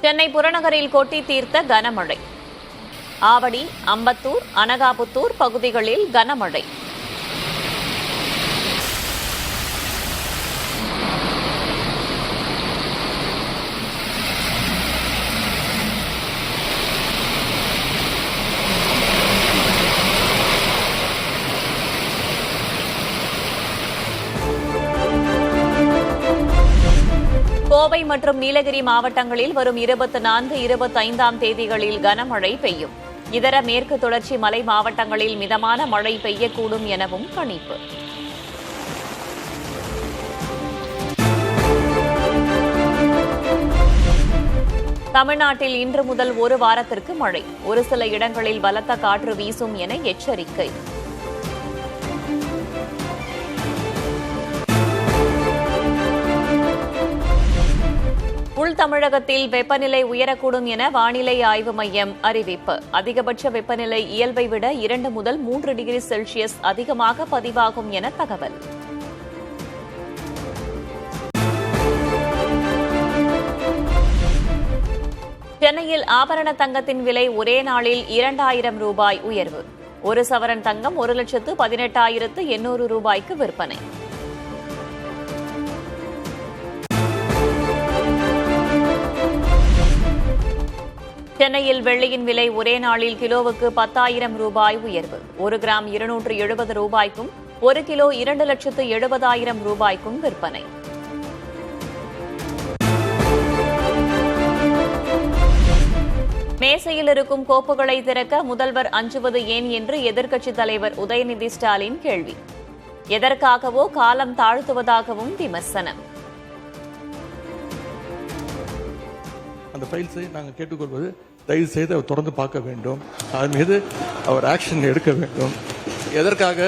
சென்னை புறநகரில் கொட்டி தீர்த்த கனமழை. ஆவடி, அம்பத்தூர், அனகாபுத்தூர் பகுதிகளில் கனமழை. கோவை மற்றும் நீலகிரி மாவட்டங்களில் வரும் 24, 25ஆம் தேதிகளில் கனமழை பெய்யும். இதர மேற்கு தொடர்ச்சி மலை மாவட்டங்களில் மிதமான மழை பெய்யக்கூடும் எனவும் கணிப்பு. தமிழ்நாட்டில் இன்று முதல் ஒரு வாரத்திற்கு மழை. ஒரு சில இடங்களில் பலத்த காற்று வீசும் என எச்சரிக்கை. உள் தமிழகத்தில் வெப்பநிலை உயரக்கூடும் என வானிலை ஆய்வு மையம் அறிவிப்பு. அதிகபட்ச வெப்பநிலை இயல்பை விட 2 முதல் 3 டிகிரி செல்சியஸ் அதிகமாக பதிவாகும் என தகவல். சென்னையில் ஆபரண தங்கத்தின் விலை ஒரே நாளில் 2000 ரூபாய் உயர்வு. ஒரு சவரன் தங்கம் 1,18,800 ரூபாய்க்கு விற்பனை. சென்னையில் வெள்ளியின் விலை ஒரே நாளில் கிலோவுக்கு 10,000 ரூபாய் உயர்வு. 1 கிராம் 270 ரூபாய்க்கும் 1 கிலோ 2,70,000 ரூபாய்க்கும் விற்பனை. மேசையில் இருக்கும் கோப்புகளை திறக்க முதல்வர் அஞ்சுவது ஏன் என்று எதிர்க்கட்சித் தலைவர் உதயநிதி ஸ்டாலின் கேள்வி. எதற்காகவோ காலம் தாழ்த்துவதாகவும் விமர்சனம். அந்த ஃபைல்ஸை நாங்கள் கேட்டுக்கொள்வது, தயவு செய்து அவர் தொடர்ந்து பார்க்க வேண்டும். அதன் மீது அவர் ஆக்ஷன் எடுக்க வேண்டும். எதற்காக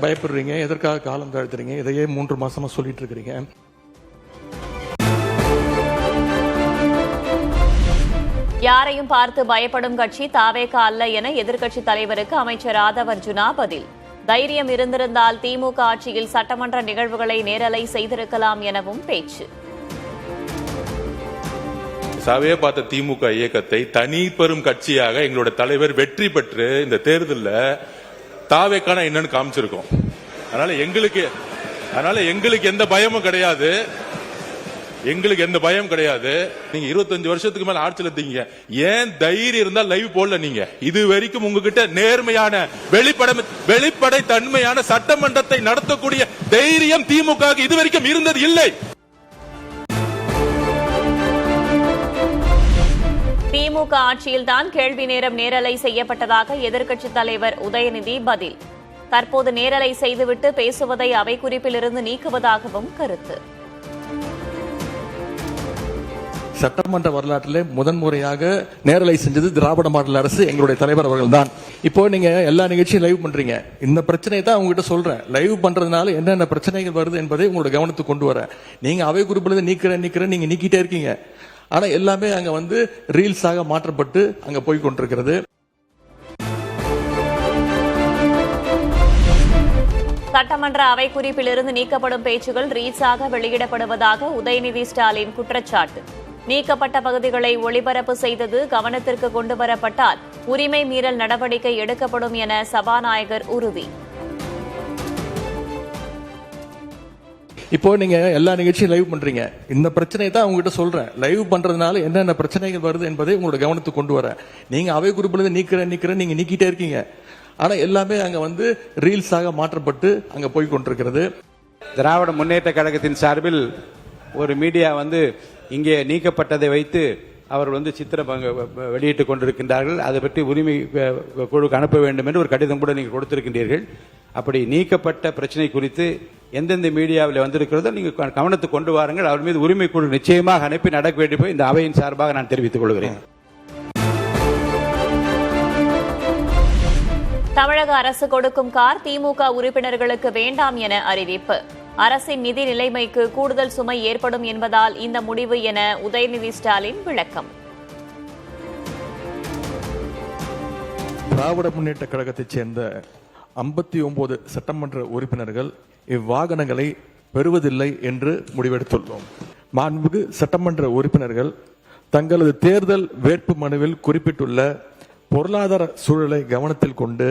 பயப்படுறீங்க, எதற்காக காலம் தாழ்த்துறீங்க, இதையே 3 மாசமா சொல்லிட்டு இருக்கிறீங்க. யாரையும் பார்த்து பயப்படும் கட்சி தாவேக அல்ல என எதிர்க்கட்சித் தலைவருக்கு அமைச்சர் ஆதவ் அர்ஜுனா பதில். தைரியம் இருந்திருந்தால் திமுக ஆட்சியில் சட்டமன்ற நிகழ்வுகளை நேரலை செய்திருக்கலாம் எனவும் பேச்சு. சாவே பார்த்த திமுக இயக்கத்தை தனி பெரும் கட்சியாக எங்களோட தலைவர் வெற்றி பெற்று இந்த தேர்தலில் தாவேக்கான என்னன்னு காமிச்சிருக்கோம். அதனால எங்களுக்கு எந்த பயமும் கிடையாது. நீங்க 25 வருஷத்துக்கு மேல ஆட்சியில் இருக்கீங்க. ஏன் தைரியம் இருந்தா லைவ் போடல? நீங்க இது வரைக்கும் உங்ககிட்ட நேர்மையான வெளிப்படை தன்மையான சட்டமன்றத்தை நடத்தக்கூடிய தைரியம் திமுக இது வரைக்கும் இருந்தது இல்லை. திமுக ஆட்சியில்தான் கேள்வி நேரம் நேரலை செய்யப்பட்டதாக எதிர்க்கட்சித் தலைவர் உதயநிதி பதில். தற்போது நேரலை செய்துவிட்டு பேசுவதை அவை குறிப்பிலிருந்து நீக்குவதாகவும் கருத்து. சட்டமன்ற வரலாற்றில் முதன்முறையாக நேரலை செஞ்சது திராவிட மாடல் அரசு, எங்களுடைய தலைவர் அவர்கள் தான். இப்போ நீங்க எல்லா நிகழ்ச்சியும் லைவ் பண்றீங்க. இந்த பிரச்சனையை தான் உங்ககிட்ட சொல்றேன். லைவ் பண்றதுனால என்னென்ன பிரச்சனைகள் வருது என்பதை உங்களோட கவனத்துக்கு கொண்டு வரேன். நீங்க அவை குறிப்பிலிருந்து நீக்கிறேன் நீங்க நீக்கிட்டே இருக்கீங்க. ஆனா எல்லாமே அங்க ரீல்ஸாக மாற்றப்பட்டு அங்க போய் கொண்டிருக்கிறது. சட்டமன்ற அவை குறிப்பிலிருந்து நீக்கப்படும் பேச்சுகள் ரீல்ஸாக வெளியிடப்படுவதாக உதயநிதி ஸ்டாலின் குற்றச்சாட்டு. நீக்கப்பட்ட பகுதிகளை ஒளிபரப்பு செய்தது கவனத்திற்கு கொண்டுவரப்பட்டால் உரிமை மீறல் நடவடிக்கை எடுக்கப்படும் என சபாநாயகர் உறுதி. இப்போ நீங்க எல்லா நிகழ்ச்சியும் லைவ் பண்றீங்க. இந்த பிரச்சனையை தான் உங்ககிட்ட சொல்றேன். லைவ் பண்றதுனால என்னென்ன பிரச்சனைகள் வருது என்பதை உங்களோட கவனத்துக்கு கொண்டு வரேன். நீங்க அவை குறிப்பிலிருந்து நீக்கிறேன் நீங்க நீக்கிட்டே இருக்கீங்க. ஆனா எல்லாமே அங்க ரீல்ஸாக மாற்றப்பட்டு அங்க போய் கொண்டிருக்கிறது. திராவிட முன்னேற்ற கழகத்தின் சார்பில் ஒரு மீடியா இங்கே நீக்கப்பட்டதை வைத்து அவர் சித்திரம் வெளியிட்டுக் கொண்டிருக்கின்றார்கள். அதை பற்றி உரிமை குழுக்கு அனுப்ப வேண்டும் என்று ஒரு கடிதம் கூட நீங்கள் கொடுத்திருக்கின்றீர்கள். அப்படி நீக்கப்பட்ட பிரச்சனை குறித்து எந்தெந்த மீடியாவில் வந்திருக்கிறதோ நீங்கள் கவனத்துக்கு கொண்டு வாருங்கள். அவர் மீது உரிமை குழு நிச்சயமாக அனுப்பி நடக்க வேண்டும். இந்த அவையின் சார்பாக நான் தெரிவித்துக் கொள்கிறேன். தமிழக அரசு கொடுக்கும் கார் திமுக உறுப்பினர்களுக்கு வேண்டாம் என அறிவிப்பு. அரசின் நிதி நிலைமைக்கு கூடுதல் சுமை ஏற்படும் என்பதால் இந்த முடிவு என உதயநிதி ஸ்டாலின் விளக்கம். திராவிட முன்னேற்ற கழகத்தைச் சேர்ந்த 59 சட்டமன்ற உறுப்பினர்கள் இவ்வாகனங்களை பெறுவதில்லை என்று முடிவெடுத்துள்ளோம். மாண்புமிகு சட்டமன்ற உறுப்பினர்கள் தங்களது தேர்தல் வேட்பு மனுவில் குறிப்பிட்டுள்ள பொருளாதார சூழலை கவனத்தில் கொண்டு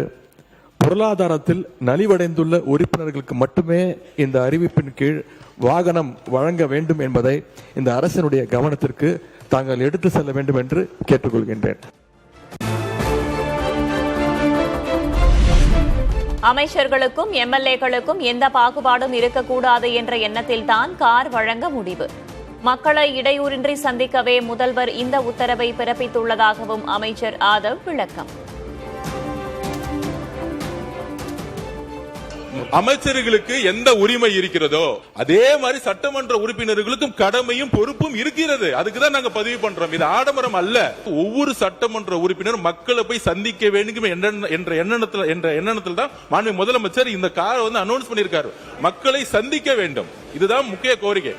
பொருளாதாரத்தில் நலிவடைந்துள்ள உறுப்பினர்களுக்கு மட்டுமே இந்த அறிவிப்பின் கீழ் வாகனம் வழங்க வேண்டும் என்பதை இந்த அரசினுடைய கவனத்திற்கு தாங்கள் எடுத்து செல்ல வேண்டும் என்று கேட்டுக்கொள்கின்றேன். அமைச்சர்களுக்கும் எம்எல்ஏக்களுக்கும் எந்த பாகுபாடும் இருக்கக்கூடாது என்ற எண்ணத்தில்தான் கார் வழங்க முடிவு. மக்களை இடையூறின்றி சந்திக்கவே முதல்வர் இந்த உத்தரவை பிறப்பித்துள்ளதாகவும் அமைச்சர் ஆதவ் விளக்கம். அமைச்சர்களுக்கு எந்த உரிமை இருக்கிறதோ அதே மாதிரி சட்டமன்ற உறுப்பினர்களுக்கும் கடமையும் பொறுப்பும் இருக்கிறது. அதுக்குதான் நாங்க பதிவு பண்றோம். இது ஆடம்பரம் அல்ல. ஒவ்வொரு சட்டமன்ற உறுப்பினர் மக்களை போய் சந்திக்க வேண்டும் என்ற எண்ணத்தில் தான் மாண்புமிகு முதலமைச்சர் இந்த காரை அனௌன்ஸ் பண்ணியிருக்காரு. மக்களை சந்திக்க வேண்டும், இதுதான் முக்கிய கோரிக்கை.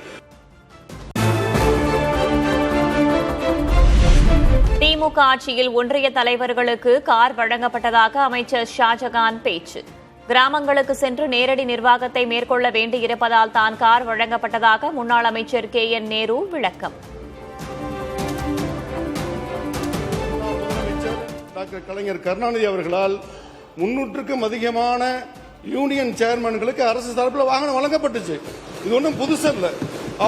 திமுக ஆட்சியில் ஒன்றிய தலைவர்களுக்கு கார் வழங்கப்பட்டதாக அமைச்சர் ஷாஜகான் பேச்சு. கிராமங்களுக்கு சென்று நேரடி நிர்வாகத்தை மேற்கொள்ள வேண்டியிருப்பதால் தான் கார் வழங்கப்பட்டதாக முன்னாள் அமைச்சர் KN நேரு விளக்கம். டாக்டர் கலைஞர் கருணாநிதி அவர்களால் 300க்கும் அதிகமான யூனியன் சேர்மன்களுக்கு அரசு சார்பில் வாகனம் வழங்கப்பட்டுச்சு. இது ஒன்றும் புதுசு இல்லை.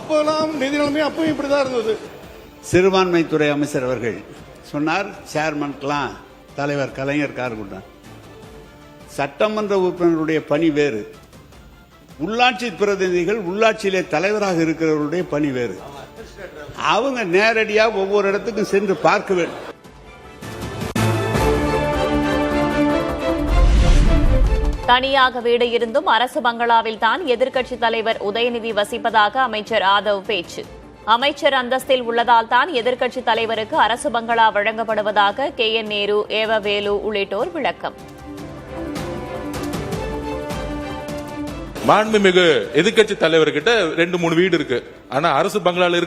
அப்போலாம் நிதி நிலைமை அப்பவும் இப்படிதான் இருந்தது. சிறுபான்மைத்துறை அமைச்சர் அவர்கள் சொன்னார், சேர்மனுக்கெல்லாம் தலைவர் கலைஞர் கார் கொடுத்தார். சட்டமன்ற உறுப்பினருடைய பணி வேறு, உள்ளாட்சி பிரதிநிதிகள் உள்ளாட்சியிலே தலைவராக இருக்கிறவருடைய பணி வேறு. அவங்க நேரடியாக ஒவ்வொரு இடத்துக்கும் சென்று பார்க்க வேண்டும். தனியாக வீடு இருந்தும் அரசு பங்களாவில் தான் எதிர்க்கட்சித் தலைவர் உதயநிதி வசிப்பதாக அமைச்சர் ஆதவ் பேச்சு. அமைச்சர் அந்தஸ்தில் உள்ளதால் தான் எதிர்க்கட்சித் தலைவருக்கு அரசு பங்களா வழங்கப்படுவதாக KN நேரு, வேலு உள்ளிட்டோர் விளக்கம். மாண்புமிகு எதிர்க்கட்சி தலைவர்கிட்ட 2-3 வீடு இருக்கு. ஆனா அரசு பங்களால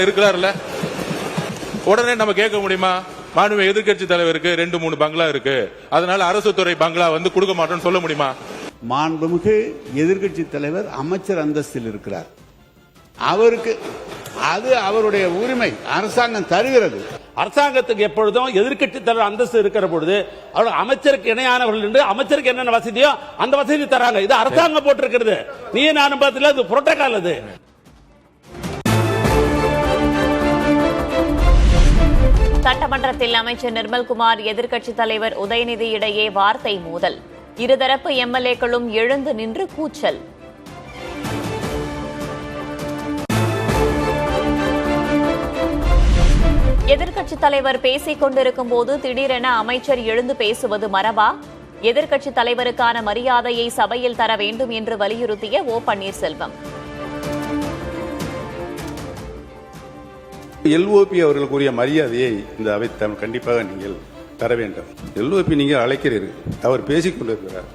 இருக்கிறாருல்ல, உடனே நம்ம கேட்க முடியுமா? மாண்புமிகு எதிர்க்கட்சி தலைவருக்கு 2-3 பங்களா இருக்கு, அதனால அரசு துறை பங்களா கொடுக்க மாட்டோம்னு சொல்ல முடியுமா? மாண்புமிகு எதிர்க்கட்சி தலைவர் அமைச்சர் அந்தஸ்தில் இருக்கிறார். அவருக்கு அது அவருடைய உரிமை, அரசாங்கம் தருகிறது. அரசாங்கத்துக்கு எப்பொழுதும் எதிர்க்கட்சி தலைவர் அந்தஸ்து இருக்கிற பொழுது அவர் அமைச்சருக்கு இணையானவர்கள் என்று அமைச்சருக்கு என்னென்ன வசதியோ அந்த வசதி தராங்க. இது அரசாங்கம் போட்டிருக்கிறது. நீ நானும் பார்த்துல அது புரோட்டோகால். அது சட்டமன்றத்தில் அமைச்சர் நிர்மல்குமார், எதிர்க்கட்சித் தலைவர் உதயநிதி இடையே வார்த்தை மோதல். இருதரப்பு எம்எல்ஏக்களும் எழுந்து நின்று கூச்சல். எதிர்க்கட்சித் தலைவர் பேசிக் கொண்டிருக்கும் போது திடீரென அமைச்சர் எழுந்து பேசுவது மரபா? எதிர்க்கட்சித் தலைவருக்கான மரியாதையை சபையில் தர வேண்டும் என்று வலியுறுத்திய ஓ பன்னீர்செல்வம். LOP அவர்களுக்குரிய மரியாதையை இந்த அவை கண்டிப்பாக நீங்கள் தர வேண்டும். LOP நீங்கள் அழைக்கிறீர்கள், அவர் பேசிக் கொண்டிருக்கிறார்.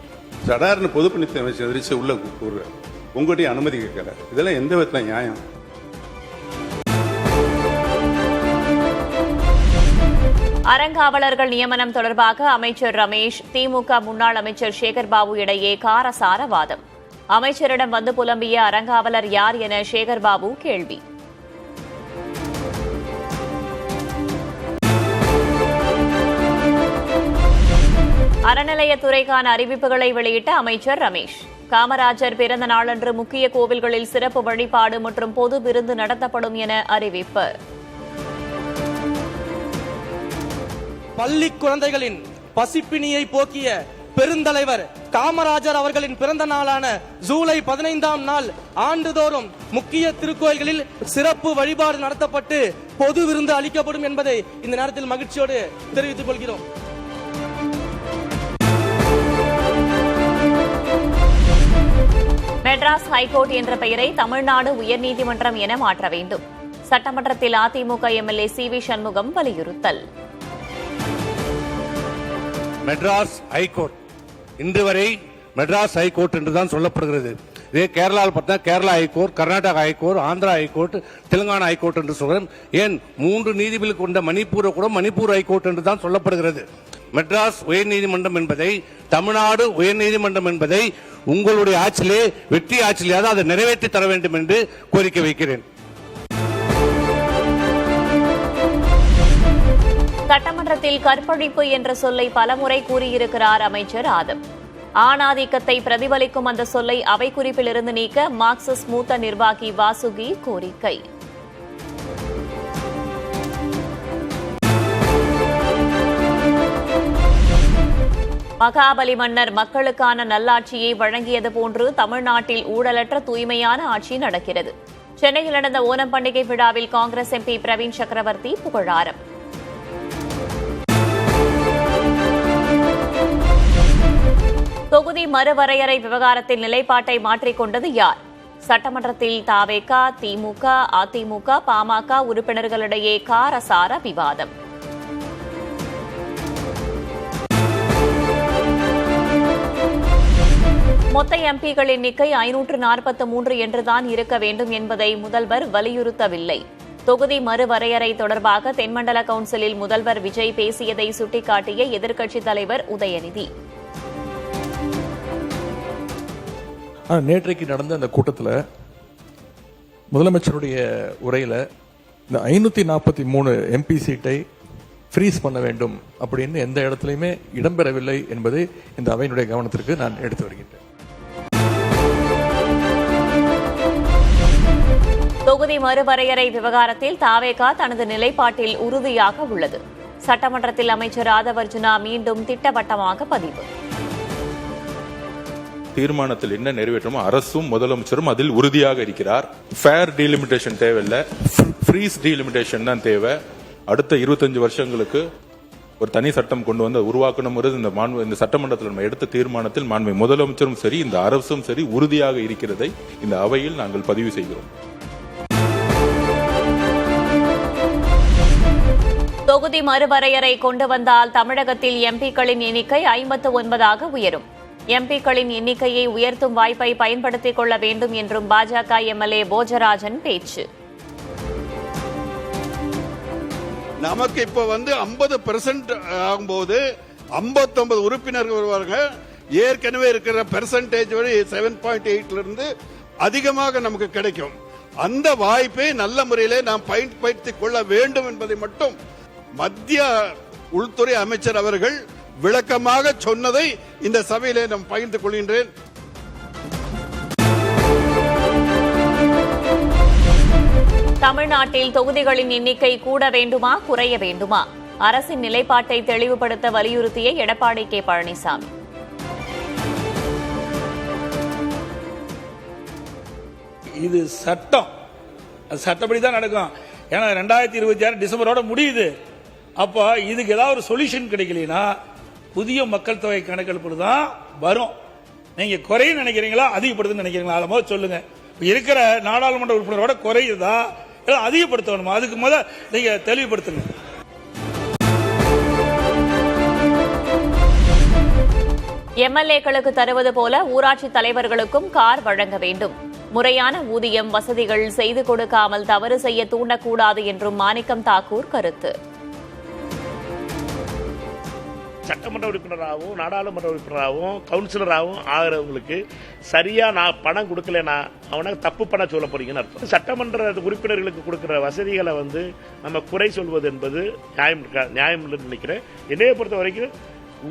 சடார்னு பொதுப்பணித்துறை அமைச்சர் எதிர்த்து உள்ள கூறுகிறார், உங்களுடைய அனுமதி கேட்கிறார். இதெல்லாம் எந்த விதத்தில் நியாயம்? அறங்காவலர்கள் நியமனம் தொடர்பாக அமைச்சர் ரமேஷ், திமுக முன்னாள் அமைச்சர் சேகர்பாபு இடையே காரசார வாதம். அமைச்சரிடம் வந்து புலம்பிய அறங்காவலர் யார் என சேகர்பாபு கேள்வி. அறநிலையத்துறைக்கான அறிவிப்புகளை வெளியிட்ட அமைச்சர் ரமேஷ். காமராஜர் பிறந்த நாளன்று முக்கிய கோவில்களில் சிறப்பு வழிபாடு மற்றும் பொது விருந்து நடத்தப்படும் என அறிவிப்பு. பள்ளி குழந்தைகளின் பசிப்பினியை போக்கிய பெருந்தலைவர் காமராஜர் அவர்களின் பிறந்த நாளான ஜூலை 15ஆம் நாள் ஆண்டுதோறும் முக்கிய திருக்கோயில்களில் சிறப்பு வழிபாடு நடத்தப்பட்டு பொது விருந்து அளிக்கப்படும் என்பதை இந்த நேரத்தில் மகிழ்ச்சியோடு தெரிவித்துக் கொள்கிறோம். மெட்ராஸ் ஹைகோர்ட் என்ற பெயரை தமிழ்நாடு உயர்நீதிமன்றம் என மாற்ற வேண்டும். சட்டமன்றத்தில் அதிமுக எம்எல்ஏ CV சண்முகம் வலியுறுத்தல். மெட்ராஸ் ஹைகோர்ட் இன்று வரை மெட்ராஸ் ஹைகோர்ட் என்றுதான் சொல்லப்படுகிறது. இதே கேரளாவில் பார்த்தா Kerala high court, Karnataka high court, Andhra high court, Telangana high court என்று சொல்கிறோம். ஏன் 3 நீதிபதிகள் கொண்ட மணிப்பூரை கூட மணிப்பூர் ஹைகோர்ட் என்று தான் சொல்லப்படுகிறது. மெட்ராஸ் உயர்நீதிமன்றம் என்பதை, தமிழ்நாடு உயர்நீதிமன்றம் என்பதை உங்களுடைய ஆட்சியிலே, வெற்றி ஆட்சியிலே அதை நிறைவேற்றி தர வேண்டும் என்று கோரிக்கை வைக்கிறேன். சட்டமன்றத்தில் கற்பழிப்பு என்ற சொல்லை பலமுறை கூறியிருக்கிறார் அமைச்சர் ஆதம். ஆணாதிக்கத்தை பிரதிபலிக்கும் அந்த சொல்லை அவை குறிப்பிலிருந்து நீக்க மார்க்சிஸ்ட் மூத்த நிர்வாகி வாசுகி கோரிக்கை. மகாபலி மன்னர் மக்களுக்கான நல்லாட்சியை வழங்கியது போன்று தமிழ்நாட்டில் ஊழலற்ற தூய்மையான ஆட்சி நடக்கிறது. சென்னையில் நடந்த ஓணம் பண்டிகை விழாவில் காங்கிரஸ் எம்பி பிரவீன் சக்கரவர்த்தி புகழாரம். தொகுதி மறுவரையறை விவகாரத்தில் நிலைப்பாட்டை மாற்றிக்கொண்டது யார்? சட்டமன்றத்தில் தவேக, திமுக, அதிமுக, பாமக உறுப்பினர்களிடையே காரசார விவாதம். மொத்த எம்பிக்கள் எண்ணிக்கை 543 என்றுதான் இருக்க வேண்டும் என்பதை முதல்வர் வலியுறுத்தவில்லை. தொகுதி மறுவரையறை தொடர்பாக தென்மண்டல கவுன்சிலில் முதல்வர் விஜய் பேசியதை சுட்டிக்காட்டிய எதிர்க்கட்சித் தலைவர் உதயநிதி. நேற்றைக்கு நடந்த அந்த கூட்டத்தில் முதலமைச்சருடைய உரையில் இந்த 543 எம்பி சீட்டை ஃப்ரீஸ் பண்ண வேண்டும் அப்படின்னு எந்த இடத்துலையுமே இடம்பெறவில்லை என்பதை இந்த அவையினுடைய கவனத்திற்கு நான் எடுத்து வருகின்றேன். தொகுதி மறுவரையறை விவகாரத்தில் தவேக தனது நிலைப்பாட்டில் உறுதியாக உள்ளது. சட்டமன்றத்தில் அமைச்சர் ஆதவர்ஜுனா மீண்டும் திட்டவட்டமாக பதிவு. தீர்மானத்தில் என்ன நிறைவேற்றமோ அரசும் முதலமைச்சரும் அதில் உறுதியாக இருக்கிறார். ஃபேர் டீலிமிட்டேஷன் தேவையில்லை, ஃப்ரீஸ் டீலிமிட்டேஷன் தான் தேவை. அடுத்த 25 வருஷங்களுக்கு ஒரு தனி சட்டம் கொண்டு வந்து உருவாக்கணும். இந்த சட்டமன்றத்தில் நம்ம எடுத்த தீர்மானத்தில் மாண்பு முதலமைச்சரும் சரி, இந்த அரசும் சரி உறுதியாக இருக்கிறதை இந்த அவையில் நாங்கள் பதிவு செய்கிறோம். தொகுதி மறுவரையறை கொண்டு வந்தால் தமிழகத்தில் எம்பிக்களின் எண்ணிக்கை 59 உயரும். எம்பிக்களின் எண்ணிக்கையை உயர்த்தும் வாய்ப்பை பயன்படுத்திக் கொள்ள வேண்டும் என்றும் பாஜக எம்எல்ஏ போஜராஜன் பேச்சு. நமக்கு இப்ப 50% ஆகும்போது 59 உறுப்பினர்கள் வருவார்கள். ஏற்கனவே இருக்கிற பெர்சன்டேஜ் 7.8 இருந்து அதிகமாக நமக்கு கிடைக்கும். அந்த வாய்ப்பை நல்ல முறையிலே நாம் பயன்படுத்திக் கொள்ள வேண்டும் என்பதை மட்டும் மத்திய உள்துறை அமைச்சர் அவர்கள் விளக்கமாக சொன்னதை இந்த சபையிலே நாம் பகிர்ந்து கொள்கின்றேன். தமிழ்நாட்டில் தொகுதிகளின் எண்ணிக்கை கூட வேண்டுமா, குறைய வேண்டுமா? அரசின் நிலைப்பாட்டை தெளிவுபடுத்த வலியுறுத்திய எடப்பாடி கே பழனிசாமி. இது சட்டம், சட்டப்படி தான் நடக்கும். ஏன்னா 2026 டிசம்பரோட முடியுது. அப்போ இதுக்கு ஏதாவது ஒரு சொல்யூஷன் கிடைக்கலனா புதிய மக்கள் தொகை கணக்கெடுப்பு தான் வரும். நீங்க குறையும் நினைக்கிறீங்களா, அதிகப்படுத்துன்னு நினைக்கிறீங்களா? அதை முதல்ல சொல்லுங்க. இருக்கிற நாடாளுமன்ற உறுப்பினரோட குறையுதா இல்லை அதிகப்படுத்தணுமா? அதுக்கு முதல்ல நீங்க தெளிவுபடுத்துங்க. எம்எல்ஏக்களுக்கு தருவது போல ஊராட்சி தலைவர்களுக்கும் கார் வழங்க வேண்டும். முறையான ஊதியம், வசதிகள் செய்து கொடுக்காமல் தவறு செய்ய தூண்டக்கூடாது என்றும் மாணிக்கம் தாக்கூர் கருத்து. சட்டமன்ற உறுப்பினராகவும் நாடாளுமன்ற உறுப்பினராகவும் கவுன்சிலராகவும் ஆகிறவங்களுக்கு சரியா நான் பணம் கொடுக்கலனா அவனை தப்பு பண்ண சொல்ல போறீங்கன்னு அர்த்தம். சட்டமன்ற உறுப்பினர்களுக்கு கொடுக்கிற வசதிகளை நம்ம குறை சொல்வது என்பது நியாயம் இல்லைன்னு நினைக்கிறேன். என்னைய பொறுத்த வரைக்கும்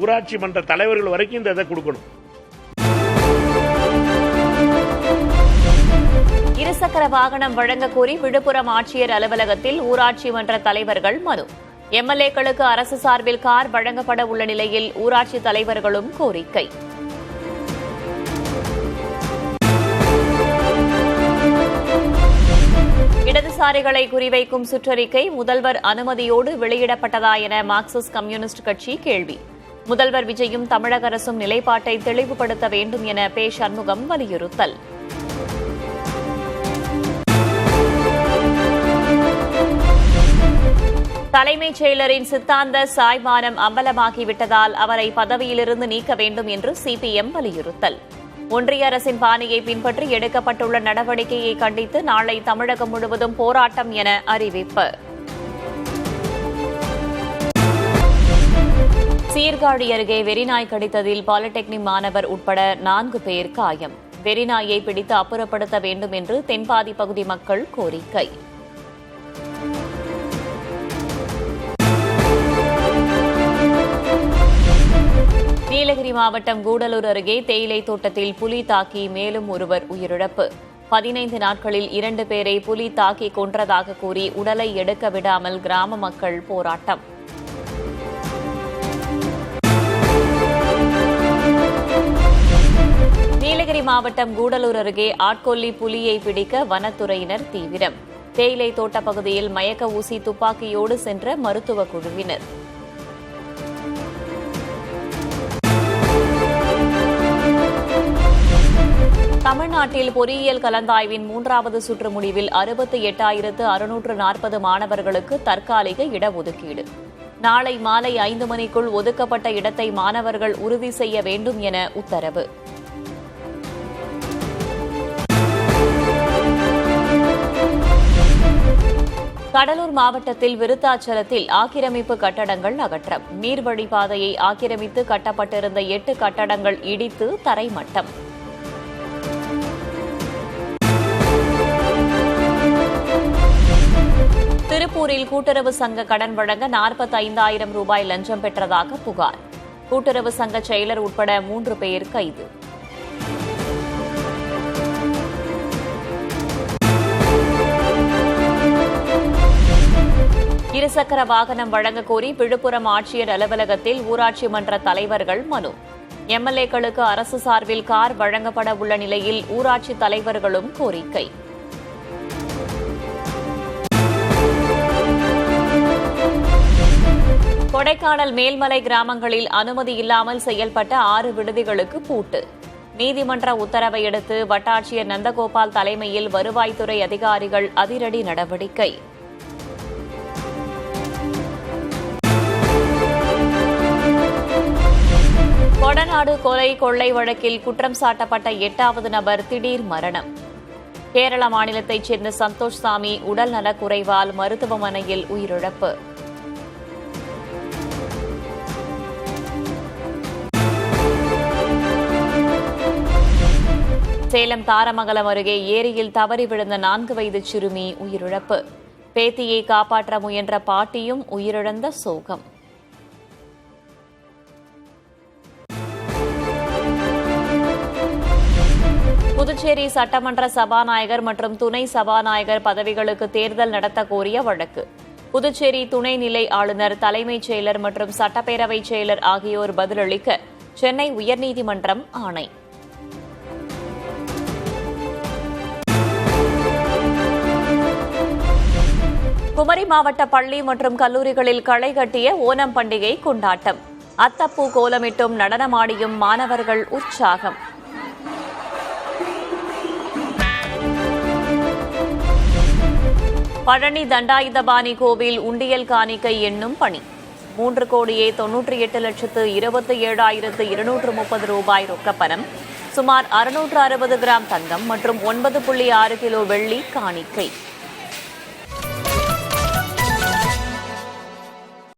ஊராட்சி மன்ற தலைவர்கள் வரைக்கும் இந்த இதை கொடுக்கணும். இருசக்கர வாகனம் வழங்க கோரி விழுப்புரம் ஆட்சியர் அலுவலகத்தில் ஊராட்சி மன்ற தலைவர்கள் மனு. எம்எல்ஏக்களுக்கு அரசு சார்பில் கார் வழங்கப்பட உள்ள நிலையில் ஊராட்சி தலைவர்களும் கோரிக்கை. இடதுசாரிகளை குறிவைக்கும் சுற்றறிக்கை முதல்வர் அனுமதியோடு வெளியிடப்பட்டதா என மார்க்சிஸ்ட் கம்யூனிஸ்ட் கட்சி கேள்வி. முதல்வர் விஜயும் தமிழக அரசும் நிலைப்பாட்டை தெளிவுபடுத்த வேண்டும் என பே சண்முகம் வலியுறுத்தல். தலைமைச் செயலரின் சித்தாந்த சாய்மானம் அம்பலமாகிவிட்டதால் அவரை பதவியிலிருந்து நீக்க வேண்டும் என்று சிபிஎம் வலியுறுத்தல். ஒன்றிய அரசின் பாணியை பின்பற்றி எடுக்கப்பட்டுள்ள நடவடிக்கையை கண்டித்து நாளை தமிழகம் முழுவதும் போராட்டம் என அறிவிப்பு. சீர்காழி அருகே வெறிநாய் கடித்ததில் பாலிடெக்னிக் மாணவர் உட்பட 4 பேர் காயம். வெறிநாயை பிடித்து அப்புறப்படுத்த வேண்டும் என்று தென்பாதி பகுதி மக்கள் கோரிக்கை. நீலகிரி மாவட்டம் கூடலூர் அருகே தேயிலை தோட்டத்தில் புலி தாக்கி மேலும் ஒருவர் உயிரிழப்பு. 15 நாட்களில் 2 பேரை புலி தாக்கி கொன்றதாக கூறி உடலை எடுக்க விடாமல் கிராம மக்கள் போராட்டம். நீலகிரி மாவட்டம் கூடலூர் அருகே ஆட்கொல்லி புலியை பிடிக்க வனத்துறையினர் தீவிரம். தேயிலை தோட்ட பகுதியில் மயக்க ஊசி துப்பாக்கியோடு சென்ற மருத்துவ குழுவினர். தமிழ்நாட்டில் பொறியியல் கலந்தாய்வின் 3வது சுற்று முடிவில் 68,640 மாணவர்களுக்கு தற்காலிக இடஒதுக்கீடு. நாளை மாலை 5 மணிக்குள் ஒதுக்கப்பட்ட இடத்தை மாணவர்கள் உறுதி செய்ய வேண்டும் என உத்தரவு. கடலூர் மாவட்டத்தில் விருத்தாச்சலத்தில் ஆக்கிரமிப்பு கட்டடங்கள் அகற்றம். நீர்வழிப்பாதையை ஆக்கிரமித்து கட்டப்பட்டிருந்த 8 கட்டடங்கள் இடித்து தரைமட்டம். திருப்பூரில் கூட்டுறவு சங்க கடன் வழங்க 45,000 ரூபாய் லஞ்சம் பெற்றதாக புகார். கூட்டுறவு சங்க செயலர் உட்பட 3 பேர் கைது. இருசக்கர வாகனம் வழங்க கோரி விழுப்புரம் ஆட்சியர் அலுவலகத்தில் ஊராட்சி மன்ற தலைவர்கள் மனு. எம்எல்ஏக்களுக்கு அரசு சார்பில் கார் வழங்கப்பட உள்ள நிலையில் ஊராட்சி தலைவர்களும் கோரிக்கை. கொடைக்கானல் மேல்மலை கிராமங்களில் அனுமதி இல்லாமல் செயல்பட்ட 6 விடுதிகளுக்கு பூட்டு. நீதிமன்ற உத்தரவை அடுத்து வட்டாட்சியர் நந்தகோபால் தலைமையில் வருவாய்த்துறை அதிகாரிகள் அதிரடி நடவடிக்கை. கொடநாடு கொலை கொள்ளை வழக்கில் குற்றம் சாட்டப்பட்ட 8வது நபர் திடீர் மரணம். கேரள மாநிலத்தைச் சேர்ந்த சந்தோஷ் சாமி உடல் நலக்குறைவால் மருத்துவமனையில் உயிரிழப்பு. சேலம் தாரமங்கலம் அருகே ஏரியில் தவறி விழுந்த 4 வயது சிறுமி உயிரிழப்பு. பேத்தியை காப்பாற்ற முயன்ற பாட்டியும் உயிரிழந்த சோகம். புதுச்சேரி சட்டமன்ற சபாநாயகர் மற்றும் துணை சபாநாயகர் பதவிகளுக்கு தேர்தல் நடத்த கோரிய வழக்கு. புதுச்சேரி துணைநிலை ஆளுநர், தலைமைச் செயலர் மற்றும் சட்டப்பேரவைச் செயலர் ஆகியோர் பதிலளிக்க சென்னை உயர்நீதிமன்றம் ஆணை. குமரி மாவட்ட பள்ளி மற்றும் கல்லூரிகளில் களை கட்டிய ஓணம் பண்டிகை கொண்டாட்டம். அத்தப்பூ கோலமிட்டும் நடனமாடியும் மாணவர்கள் உற்சாகம். பழனி தண்டாயுதபாணி கோவில் உண்டியல் காணிக்கை எண்ணும் பணி. 3,98,27,230 ரூபாய் ரொக்கப்பணம், சுமார் 660 கிராம் தங்கம் மற்றும் 9.6 கிலோ வெள்ளி காணிக்கை.